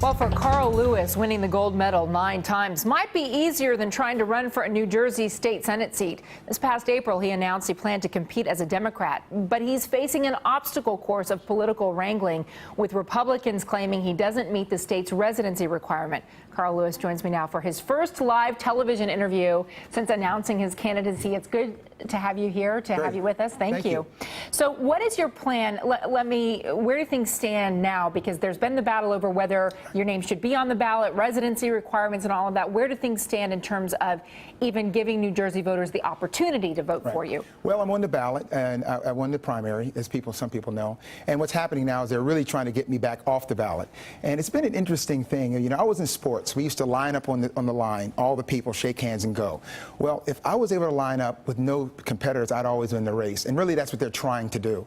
Well, for Carl Lewis, winning the gold medal 9 times might be easier than trying to run for a New Jersey state Senate seat. This past April, he announced he planned to compete as a Democrat, but he's facing an obstacle course of political wrangling, with Republicans claiming he doesn't meet the state's residency requirement. Carl Lewis joins me now for his first live television interview since announcing his candidacy. It's good to have you here, have you with us. Thank you. So what is your plan? Where do things stand now? Because there's been the battle over whether your name should be on the ballot, residency requirements and all of that. Where do things stand in terms of even giving New Jersey voters the opportunity to vote for you? Well, I'm on the ballot, and I won the primary, as some people know. And what's happening now is they're really trying to get me back off the ballot. And it's been an interesting thing. You know, I was in sports. We used to line up on the line, all the people, shake hands and go. Well, if I was able to line up with no competitors, I'd always win the race. And really, that's what they're trying to do.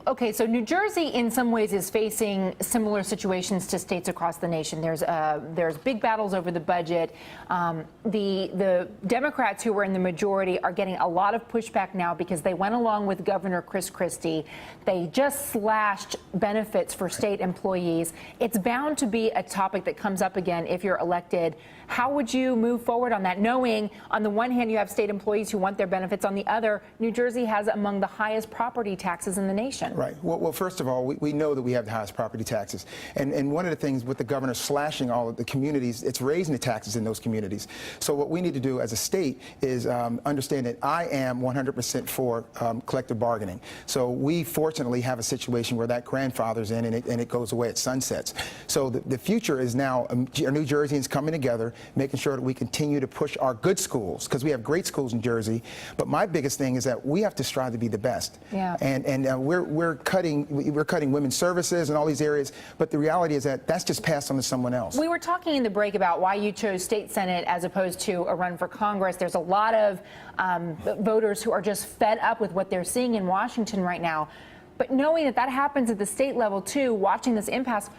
Okay, so New Jersey, in some ways, is facing similar situations to states across the nation. There's big battles over the budget. The Democrats who were in the majority are getting a lot of pushback now because they went along with Governor Chris Christie. They just slashed benefits for state employees. It's bound to be a topic that comes up again if you're elected. How would you move forward on that, knowing on the one hand you have state employees who want their benefits, on the other, New Jersey has among the highest property taxes in the nation? Right. Well, first of all, we know that we have the highest property taxes. And one of the things with the governor slashing all of the communities, it's raising the taxes in those communities. So what we need to do as a state is understand that I am 100% for collective bargaining. So we fortunately have a situation where that grandfather's in and it goes away, it sunsets. So the future is now New Jerseyans coming together, making sure that we continue to push our good schools, because we have great schools in Jersey. But my biggest thing is that we have to strive to be the best. Yeah. And we're cutting women's services and all these areas. But the reality is that that's just passed on to someone else. We were talking in the break about why you chose state Senate as opposed to a run for Congress. There's a lot of voters who are just fed up with what they're seeing in Washington right now. But knowing that that happens at the state level too, watching this impasse,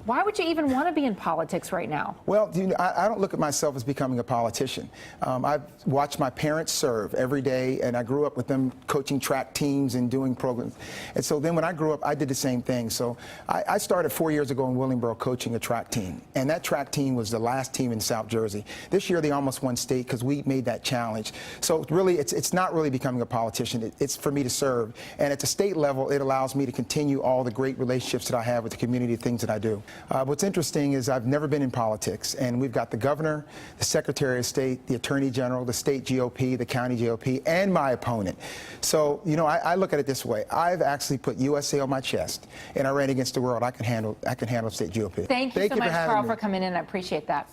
why would you even want to be in politics right now? Well, I don't look at myself as becoming a politician. I've watched my parents serve every day, and I grew up with them coaching track teams and doing programs. And so then when I grew up, I did the same thing. So I started 4 years ago in Willingboro coaching a track team, and that track team was the last team in South Jersey. This year they almost won state because we made that challenge. So really, it's not really becoming a politician. It's for me to serve. And at the state level, it allows me to continue all the great relationships that I have with the community, things that I do. What's interesting is I've never been in politics, and we've got the governor, the secretary of state, the attorney general, the state GOP, the county GOP, and my opponent. So, you know, I look at it this way. I've actually put USA on my chest, and I ran against the world. I can handle state GOP. Thank you so much, Carl, for coming in. I appreciate that.